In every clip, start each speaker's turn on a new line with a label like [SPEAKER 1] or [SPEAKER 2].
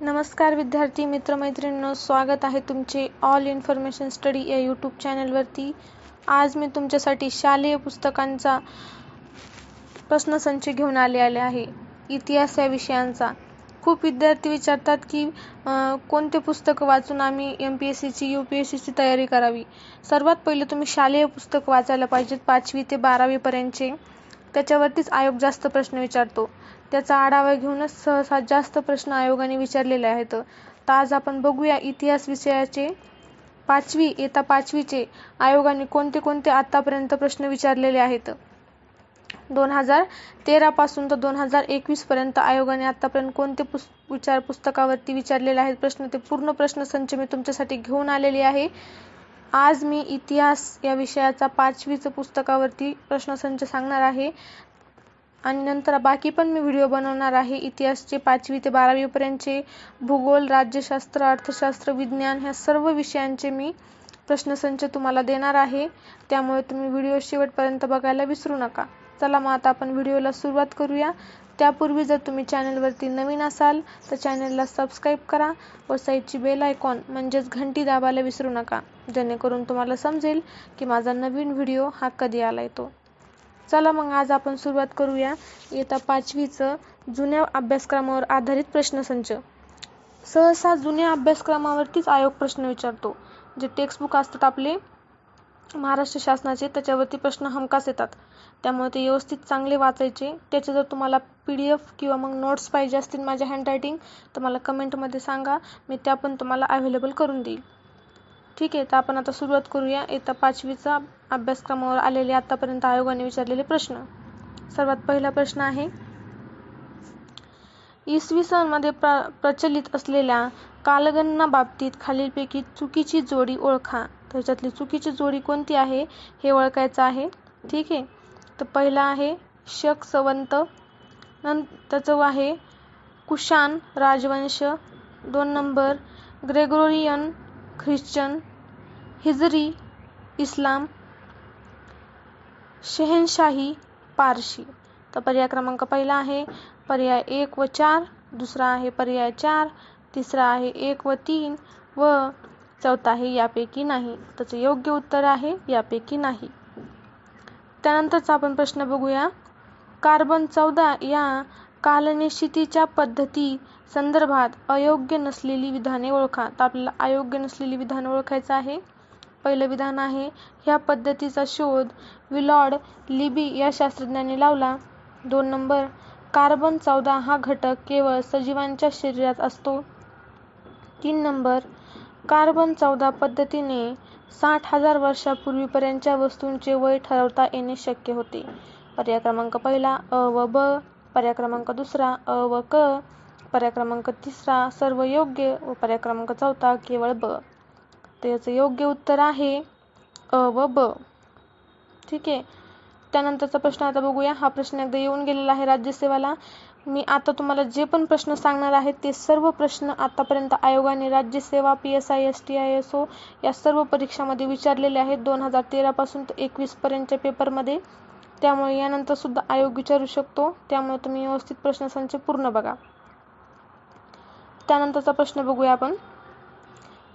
[SPEAKER 1] नमस्कार विद्यार्थी मित्रमैत्रिणींनो, स्वागत आहे तुमचे ऑल इन्फॉर्मेशन स्टडी या यूट्यूब चॅनलवरती। आज मी तुमच्यासाठी शालेय पुस्तकांचा प्रश्नसंच घेऊन आले आहे इतिहास या विषयांचा। खूप विद्यार्थी विचारतात की कोणते पुस्तक वाचून आम्ही MPSC ची UPSC ची तयारी करावी। सर्वात पहिले तुम्ही शालेय पुस्तक वाचायला पाहिजेत 5वी ते 12वी पर्यंतचे। त्याच्यावरतीच आयोग जास्त प्रश्न विचारतो। त्याचा आढावा घेऊनच सहसा जास्त प्रश्न आयोगाने विचारलेले आहेत। तर आज आपण बघूया इतिहास विषयाचे इयत्ता 5वीचे आयोगाने कोणते कोणते आतापर्यंत प्रश्न विचारलेले आहेत। 2013 पासून तर 2021 पर्यंत आयोगाने आतापर्यंत कोणते पुस्तकावरती विचारलेले आहेत प्रश्न, ते पूर्ण प्रश्नसंच मी तुमच्यासाठी घेऊन आलेली आहे। आज मी इतिहास या विषयाचा 5वीचं पुस्तकावरती प्रश्नसंच सांगणार आहे आणि नंतर बाकी पण मी व्हिडिओ बनवणार आहे। इतिहासचे 5वी ते 12वी पर्यंतचे, भूगोल, राज्यशास्त्र, अर्थशास्त्र, विज्ञान ह्या सर्व विषयांचे मी प्रश्नसंच तुम्हाला देणार आहे। त्यामुळे तुम्ही व्हिडिओ शेवटपर्यंत बघायला विसरू नका। चला मग आता आपण व्हिडिओला सुरुवात करूया। त्यापूर्वी जर तुम्ही चॅनलवरती नवीन असाल तर चॅनलला सबस्क्राईब करा व साईडची बेल आयकॉन म्हणजेच घंटी दाबायला विसरू नका, जेणेकरून तुम्हाला समजेल की माझा नवीन व्हिडिओ हा कधी आलाय तो। चला मग आज आपण सुरुवात करूया इयत्ता 5वीचं जुन्या अभ्यासक्रमावर आधारित प्रश्नसंच। सहसा जुन्या अभ्यासक्रमावरतीच आयोग प्रश्न विचारतो। जे टेक्स्टबुक असतात आपले महाराष्ट्र शासनाचे, त्याच्यावरती प्रश्न हमखास येतात। त्यामुळे ते व्यवस्थित चांगले वाचायचे। त्याचे जर तुम्हाला PDF किंवा मग नोट्स पाहिजे असतील माझ्या हँडरायटिंग तर मला कमेंटमध्ये सांगा, मी त्या पण तुम्हाला अवेलेबल करून देईल। ठीक आहे, तर आपण आता सुरुवात करूया इयत्ता 5वीचा अभ्यासक्रमावर आलेले आतापर्यंत आयोगाने विचारलेले प्रश्न। सर्वात पहिला प्रश्न आहे, इसवी सन मध्ये प्रचलित असलेल्या कालगणना बाबतीत खालीलपैकी चुकीची जोडी ओळखा। त्याच्यातली चुकीची जोडी कोणती आहे हे ओळखायचं आहे। ठीक आहे, तर पहिला आहे शक संवत, त्याचं आहे कुशाण राजवंश, 2 नंबर ग्रेगोरियन ख्रिश्चन, हिजरी इस्लाम, शहेनशाही पारशी। तर पर्याय क्रमांक पहिला आहे पर्याय 1 व 4, दुसरा आहे पर्याय 4, तिसरा आहे 1 व 3 व चौथा आहे यापैकी नाही। त्याचं योग्य उत्तर आहे यापैकी नाही। त्यानंतरचा आपण प्रश्न बघूया, कार्बन 14 या कालनिश्चितीच्या पद्धती संदर्भात अयोग्य नसलेली विधाने ओळखा। तर आपल्याला अयोग्य नसलेली विधान ओळखायचं आहे। पहिलं विधान आहे, ह्या पद्धतीचा शोध विलॉर्ड लिबी या शास्त्रज्ञाने लावला। 2 नंबर कार्बन 14 हा घटक केवळ सजीवांच्या शरीरात असतो। 3 नंबर कार्बन 14 पद्धतीने 60,000 वर्षापूर्वीपर्यंतच्या वस्तूंचे वय ठरवता येणे शक्य होते। पर्याय क्रमांक पहिला अ व ब, पर्याय क्रमांक दुसरा अ व क, पर्याय क्रमांक तिसरा सर्व योग्य व पर्याय क्रमांक चौथा केवळ ब। तर याचं योग्य उत्तर आहे अ व ब। ठीक आहे, त्यानंतरचा प्रश्न आता बघूया। हा प्रश्न एकदा येऊन गेलेला आहे राज्यसेवाला। मी आता तुम्हाला जे पण प्रश्न सांगणार आहेत ते सर्व प्रश्न आतापर्यंत आयोगाने राज्यसेवा, PSI, STI, SO या सर्व परीक्षामध्ये विचारलेले आहेत 2013 पासून तर 21 पर्यंतच्या पेपरमध्ये। त्यामुळे यानंतर सुद्धा आयोग विचारू शकतो, त्यामुळे तुम्ही व्यवस्थित प्रश्नसंच पूर्ण बघा। त्यानंतरचा प्रश्न बघूया आपण,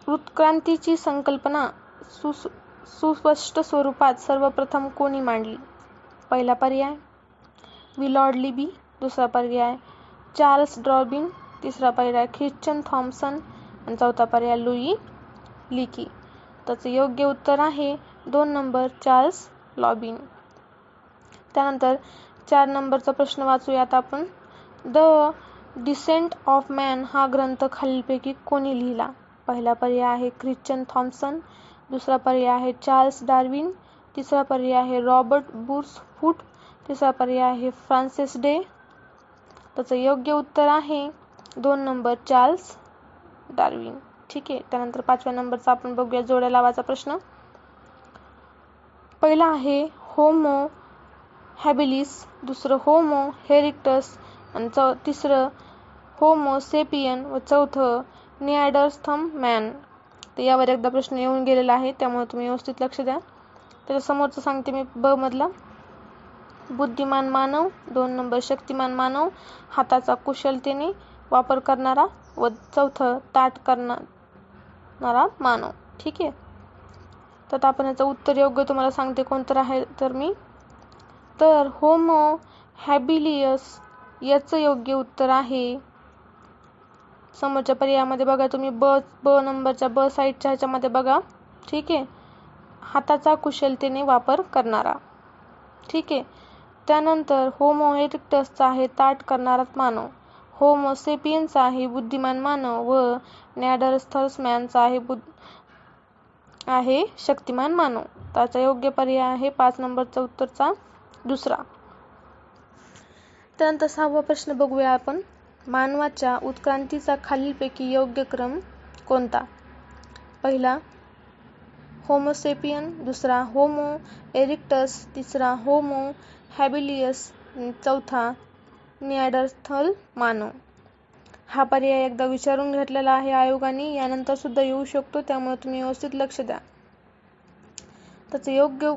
[SPEAKER 1] उत्क्रांतीची संकल्पना सुस्पष्ट स्वरूपात सर्वप्रथम कोणी मांडली? पहिला पर्याय विलॉर्ड लिबी, दुसरा पर्याय चार्ल्स डार्विन, तिसरा पर्याय ख्रिश्चन थॉम्सन आणि चौथा पर्याय लुई लिकी। त्याचं योग्य उत्तर आहे 2 नंबर चार्ल्स डार्विन। त्यानंतर 4 नंबरचा प्रश्न वाचूया आता आपण, द डिसेंट ऑफ मॅन हा ग्रंथ खालीलपैकी कोणी लिहिला? पहिला पर्याय आहे ख्रिश्चन थॉम्सन, दुसरा पर्याय आहे चार्ल्स डार्विन, तिसरा पर्याय आहे रॉबर्ट ब्रूस फूट, तिसरा पर्याय आहे फ्रान्सिस डे। त्याचं योग्य उत्तर आहे 2 नंबर चार्ल्स डार्विन। ठीक आहे, त्यानंतर 5व्या नंबरचा आपण बघूया जोड्या लावाचा प्रश्न। पहिला आहे होमो हॅबिलिस, दुसरं होमो हेरिक्टस आणि तिसरं होमो सेपियन व चौथं निअँडरथल मॅन। तर यावर एकदा प्रश्न येऊन गेलेला आहे, त्यामुळे तुम्ही व्यवस्थित लक्ष द्या। त्याच्या समोरचं सांगते मी, ब मधला बुद्धिमान मानव, 2 नंबर शक्तिमान मानव, हाताचा कुशलतेने वापर करणारा व चौथं ताट करणारा मानव. ठीक आहे. तर आपण याचं उत्तर योग्य तुम्हाला सांगते कोणतं आहे तर होमो हॅबिलियस याचं योग्य उत्तर आहे. समोरच्या पर्यायामध्ये बघा तुम्ही ब नंबरच्या ब साईडच्या ह्याच्यामध्ये बघा. ठीक आहे. हाताचा कुशलतेने वापर करणारा. ठीक आहे. त्यानंतर होमो इरेक्टसचा आहे ताट करणारा मानव. होमो सेपियनचा आहे बुद्धिमान मानव व नेअँडरथॅलर्सचा आहे शक्तिमान मानव. त्याचा योग्य पर्याय आहे 5 नंबरचा उत्तरचा दुसरा. त्यानंतर 6वा प्रश्न बघूया आपण. मानवाच्या उत्क्रांतीचा खालीलपैकी योग्य क्रम कोणता? पहिला होमोसेपियन, दुसरा होमो इरेक्टस, तिसरा होमो हॅबिलियस, चौथा निअँडरथल मानव. हा पर्याय एकदा विचारून घेतलेला आहे आयोगाने, यानंतर सुद्धा येऊ शकतो, त्यामुळे तुम्ही व्यवस्थित लक्ष द्या. त्याचं योग्य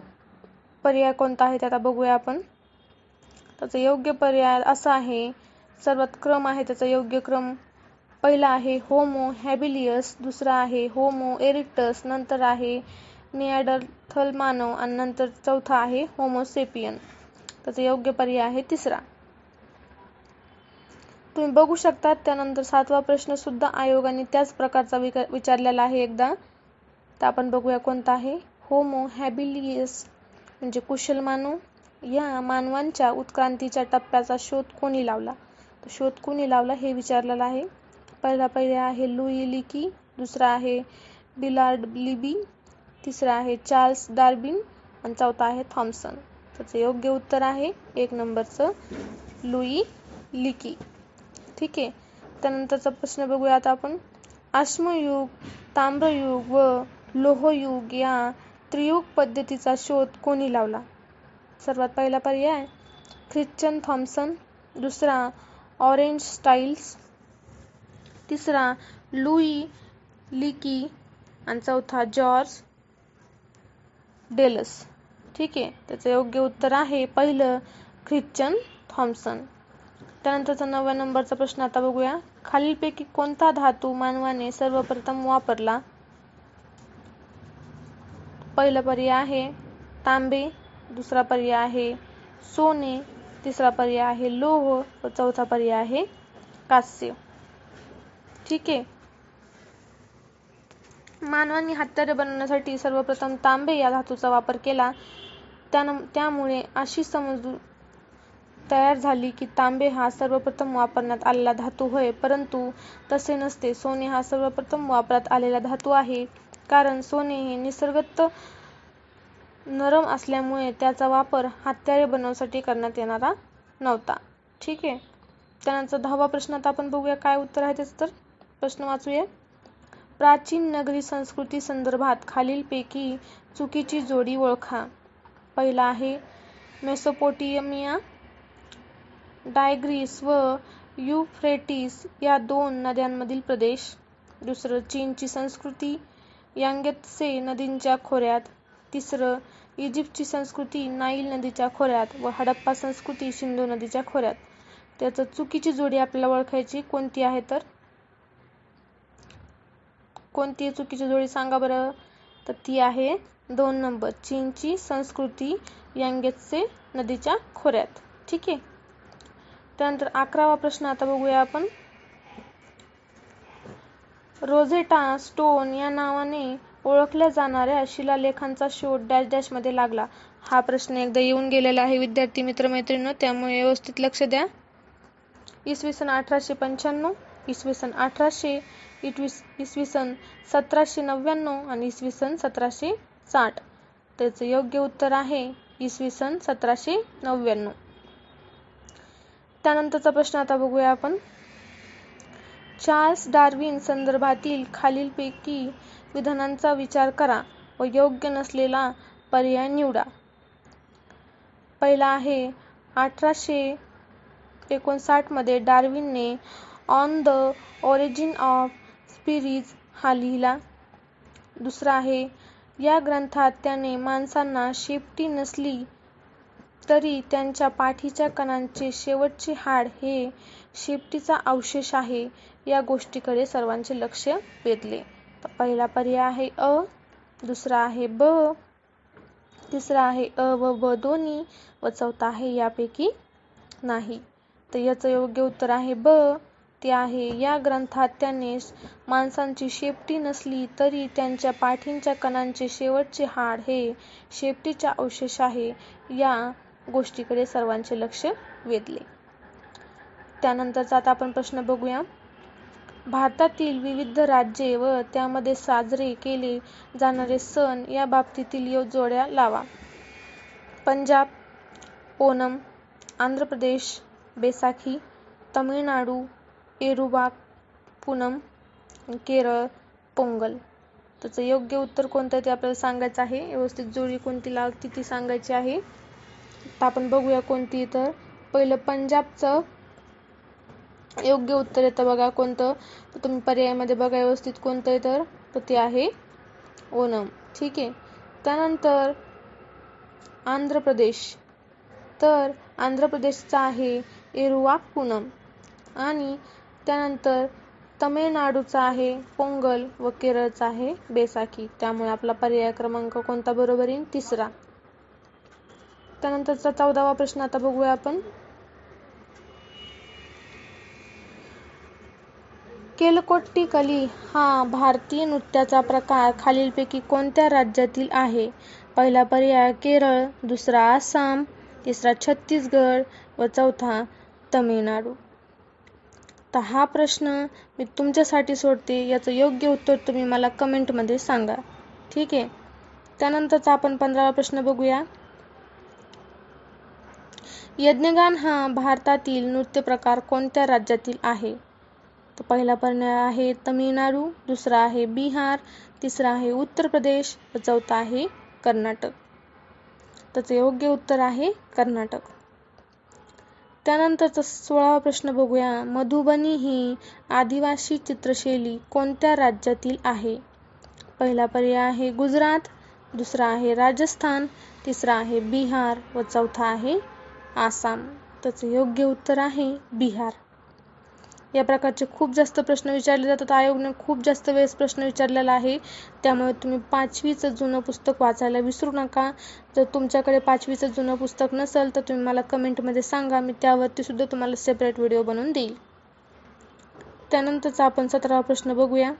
[SPEAKER 1] पर्याय कोणता आहे ते आता बघूया आपण. त्याचा योग्य पर्याय असा आहे, सर्वात क्रम आहे त्याचा योग्य क्रम. पहिला आहे होमो हॅबिलियस, दुसरा आहे होमो इरेक्टस, नंतर आहे निअँडरथल मानव आणि नंतर चौथा आहे होमोसेपियन. त्याचा योग्य पर्याय आहे तिसरा. तुम्ही बघू शकता. त्यानंतर 7वा प्रश्न सुद्धा आयोगाने त्याच प्रकारचा विचारलेला आहे एकदा. तर आपण बघूया कोणता आहे. होमो हॅबिलियस म्हणजे कुशल मानव. या मानवांच्या उत्क्रांतीच्या टप्प्याचा शोध कोणी लावला? तर शोध कोणी लावला हे विचारलेलं आहे. पहिला पर्याय आहे लुई लिकी, दुसरा आहे बिलार्ड लिबी, तिसरा आहे चार्ल्स डार्विन आणि चौथा आहे थॉम्सन. त्याचं योग्य उत्तर आहे 1 नंबरचं लुई लिकी. ठीक आहे. त्यानंतरचा प्रश्न बघूया आता आपण. अश्मयुग, ताम्रयुग व लोहयुग या त्रियुग पद्धतीचा शोध कोणी लावला? सर्वात पहिला पर्याय ख्रिश्चन थॉम्सन, दुसरा ऑरेंज स्टाईल्स, तिसरा लुई लिकी आणि चौथा जॉर्ज डेलस. ठीक आहे. त्याचं योग्य उत्तर आहे पहिलं ख्रिश्चन थॉम्सन. त्यानंतरचा 9व्या नंबरचा प्रश्न आता बघूया. खालीलपैकी कोणता धातू मानवाने सर्वप्रथम वापरला? पहिला पर्याय आहे तांबे, दुसरा पर्याय आहे सोने, तिसरा पर्याय आहे लोह व चौथा पर्याय आहे कांस्य. ठीक आहे. मानवांनी हत्यारे बनवण्यासाठी सर्वप्रथम तांबे या धातूचा वापर केला. त्यामुळे अशी समजूत तयार झाली की तांबे हा सर्वप्रथम वापरण्यात आलेला धातू होय, परंतु तसे नसते. सोने हा सर्वप्रथम वापरात आलेला धातू आहे, कारण सोने हे निसर्गतः नरम असल्यामुळे त्याचा वापर हत्यारे बनवण्यासाठी करण्यात येणारा नव्हता. ठीक आहे. त्यानंतर 10वा प्रश्न आता आपण बघूया काय उत्तर आहे त्याचं. तर प्रश्न वाचूया. प्राचीन नगरी संस्कृती संदर्भात खालीलपैकी चुकीची जोडी ओळखा. पहिला आहे मेसोपोटेमिया, टायग्रीस व युफ्रेटिस या 2 नद्यांमधील प्रदेश. दुसरं चीनची संस्कृती यांगत्से नदीच्या खोऱ्यात. तिसरं इजिप्तची संस्कृती नाईल नदीच्या खोऱ्यात व हडप्पा संस्कृती सिंधू नदीच्या खोऱ्यात. त्याचं चुकीची जोडी आपल्याला ओळखायची कोणती आहे तर कोणती चुकीची जोडी सांगा बरं. तर ती आहे 2 नंबर चीनची संस्कृती यांगत्से नदीच्या खोऱ्यात. ठीक आहे. त्यानंतर 11वा प्रश्न आता बघूया आपण. रोझेटा स्टोन या नावाने ओळखल्या जाणाऱ्या शिलालेखांचा शोध डॅश डॅश मध्ये लागला. हा प्रश्न एकदा येऊन गेलेला आहे विद्यार्थी मित्रमैत्रिणींनो, त्यामुळे व्यवस्थित लक्ष द्या. इसवी सन 1895, इसवी सन 1800, इसवी सन 1799 आणि इसवी सन 1760. त्याचं योग्य उत्तर आहे इसवी सन 1799. त्यानंतरचा प्रश्न आता बघूया आपण. चार्ल्स डार्विन संदर्भातील खालीलपैकी विधानांचा विचार करा व योग्य नसलेला पर्याय निवडा. पहिला आहे 1859 मध्ये डार्विनने on the origin of species हा लिहिला. दुसरा आहे या ग्रंथात त्याने माणसांना शेपटी नसली तरी त्यांच्या पाठीच्या कणांचे शेवटचे हाड हे शेपटीचा अवशेष आहे या गोष्टीकडे सर्वांचे लक्ष वेधले. तर पहिला पर्याय आहे अ, दुसरा आहे ब, तिसरा आहे अ व ब दोन्ही व चौथा आहे यापैकी नाही. तर याचं योग्य उत्तर आहे ब, ते आहे या ग्रंथात त्याने माणसांची शेपटी नसली तरी त्यांच्या पाठींच्या कणांचे शेवटचे हाड हे शेपटीचा अवशेष आहे या गोष्टीकडे सर्वांचे लक्ष वेधले. त्यानंतरचा आता आपण प्रश्न बघूया. भारतातील विविध राज्ये व त्यामध्ये साजरे केले जाणारे सण या बाबतीतील जोड्या लावा. पंजाब ओणम, आंध्र प्रदेश बैसाखी, तमिळनाडू एरुवाक पूनम, केरळ पोंगल. त्याचं योग्य उत्तर कोणतं ते आपल्याला सांगायचं आहे. व्यवस्थित जोडी कोणती लागते ती सांगायची आहे. तर आपण बघूया कोणती. तर पहिलं पंजाबचं योग्य उत्तर येतं बघा कोणतं. तर तुम्ही पर्यायामध्ये बघा व्यवस्थित कोणतं आहे. तर ते आहे ओणम. ठीक आहे. त्यानंतर आंध्र प्रदेश, तर आंध्र प्रदेशचा आहे एरुवाक पूनम. आणि त्यानंतर तमिळनाडूचा आहे पोंगल व केरळचा आहे बैसाखी. त्यामुळे आपला पर्याय क्रमांक कोणता बरोबर येईल? तिसरा. त्यानंतरचा 14वा प्रश्न आता बघूया आपण. केलकोट्टी कली हा भारतीय नृत्याचा प्रकार खालीलपैकी कोणत्या राज्यातील आहे? पहिला पर्याय केरळ, दुसरा आसाम, तिसरा छत्तीसगड व चौथा तमिळनाडू. तर हा प्रश्न मी तुमच्यासाठी सोडते. याचं योग्य उत्तर तुम्ही मला कमेंटमध्ये सांगा. ठीक आहे. त्यानंतरचा आपण 15वा प्रश्न बघूया. यज्ञगान हा भारतातील नृत्य प्रकार कोणत्या राज्यातील आहे? तर पहिला पर्याय आहे तमिळनाडू, दुसरा आहे बिहार, तिसरा आहे उत्तर प्रदेश व चौथा आहे कर्नाटक. त्याचं योग्य उत्तर आहे कर्नाटक. त्यानंतरचा 16वा प्रश्न बघूया. मधुबनी ही आदिवासी चित्रशैली कोणत्या राज्यातील आहे? पहिला पर्याय आहे गुजरात, दुसरा आहे राजस्थान, तिसरा आहे बिहार व चौथा आहे आसाम. त्याचं योग्य उत्तर आहे बिहार. या प्रकारचे खूप जास्त प्रश्न विचारले जातात. आयोगाने खूप जास्त वेळेस प्रश्न विचारलेला आहे. त्यामुळे तुम्ही 5वीचं जुनं पुस्तक वाचायला विसरू नका. जर तुमच्याकडे 5वीचं जुनं पुस्तक नसेल तर तुम्ही मला कमेंटमध्ये सांगा. मी त्यावरती सुद्धा तुम्हाला सेपरेट व्हिडिओ बनवून देईल. त्यानंतरचा आपण 17वा प्रश्न बघूया.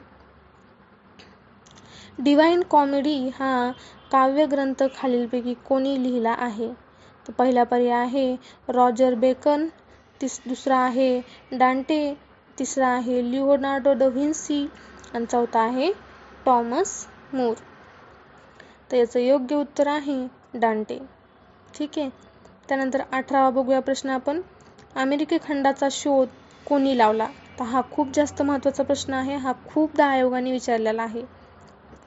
[SPEAKER 1] डिवाइन कॉमेडी हा काव्यग्रंथ खालीलपैकी कोणी लिहिला आहे? तर पहिला पर्याय आहे रॉजर बेकन, दुसरा आहे डांटे, तिसरा आहे लिओनार्डो दा व्हिन्सी आणि चौथा आहे टॉमस मूर. तर याचं योग्य उत्तर आहे डांटे. ठीक आहे. त्यानंतर 18वा बघूया प्रश्न आपण. अमेरिकी खंडाचा शोध कोणी लावला? तर हा खूप जास्त महत्त्वाचा प्रश्न आहे. हा खूपदा आयोगाने विचारलेला आहे.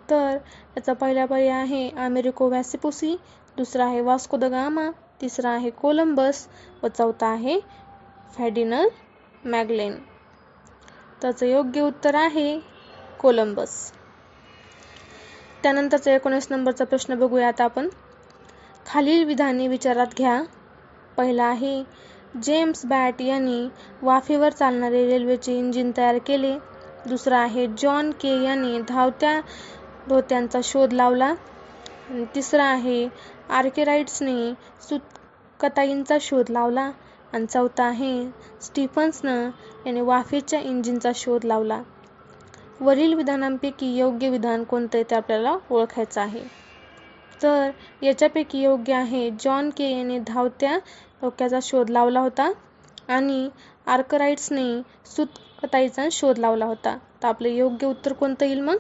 [SPEAKER 1] तर याचा पहिला पर्याय आहे अमेरिको व्हेस्पुसी, दुसरा आहे वास्को द गामा, तिसरा आहे कोलंबस व चौथा आहे फर्डिनांड मॅगेलन. त्याचं योग्य उत्तर आहे कोलंबस. त्यानंतरचा 19 नंबरचा प्रश्न बघूया आता आपण. खालील विधाने विचारात घ्या. पहिला आहे जेम्स बॅट यांनी वाफेवर चालणारे रेल्वेचे इंजिन तयार केले. दुसरा आहे जॉन के यांनी धावत्या धोत्यांचा शोध लावला. तिसरा आहे आर्किराइट्सने सूतकताईंचा शोध लावला. आणि चौथा आहे स्टीफन्सन याने वाफेच्या इंजिनचा शोध लावला. वरील विधानांपैकी योग्य विधान कोणते ते आपल्याला ओळखायचं आहे. तर याच्यापैकी योग्य आहे जॉन के याने धावत्या धोक्याचा शोध लावला होता आणि आर्किराइट्सने सूतकताईचा शोध लावला होता. तर आपलं योग्य उत्तर कोणतं येईल मग?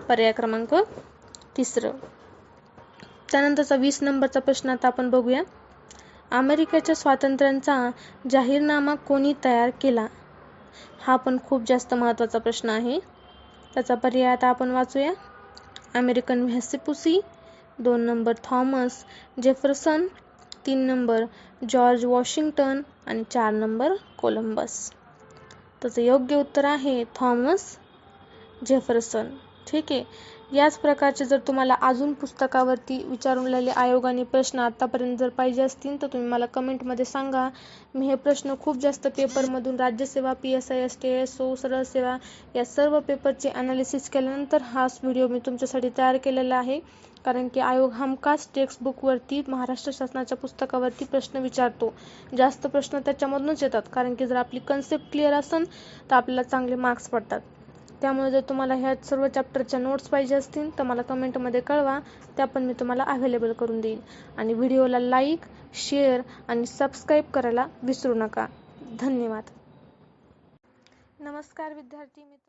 [SPEAKER 1] पर्याय क्रमांक 3. त्यानंतरचा 20 नंबरचा प्रश्न आता आपण बघूया. अमेरिकेच्या स्वातंत्र्याचा जाहीरनामा कोणी तयार केला? हा पण खूप जास्त महत्त्वाचा प्रश्न आहे. त्याचा पर्याय आता आपण वाचूया. Amerigo Vespucci, 2 number Thomas Jefferson, 3 number George Washington आणि 4 नंबर कोलंबस. त्याचं योग्य उत्तर आहे थॉमस जेफरसन. ठीक आहे. याच प्रकारचे जर तुम्हाला अजून पुस्तकावरती विचारलेले आयोगाने प्रश्न आतापर्यंत जर पाहिजे असतील तर तुम्ही मला कमेंटमध्ये सांगा. मी हे प्रश्न खूप जास्त पेपरमधून राज्यसेवा, PSI, STSO, सरळ सेवा या सर्व पेपरचे ॲनालिसिस केल्यानंतर हाच व्हिडिओ मी तुमच्यासाठी तयार केलेला आहे. कारण की आयोग हमखास टेक्स्टबुकवरती महाराष्ट्र शासनाच्या पुस्तकावरती प्रश्न विचारतो. जास्त प्रश्न त्याच्यामधूनच येतात. कारण की जर आपली कन्सेप्ट क्लिअर असेल तर आपल्याला चांगले मार्क्स पडतात. त्यामुळे जर तुम्हाला ह्या सर्व चॅप्टरच्या नोट्स पाहिजे असतील तर मला कमेंटमध्ये कळवा. त्या पण मी तुम्हाला अवेलेबल करून देईन. आणि व्हिडिओला लाईक, शेअर आणि सबस्क्राईब करायला विसरू नका. धन्यवाद. नमस्कार विद्यार्थी मित्र.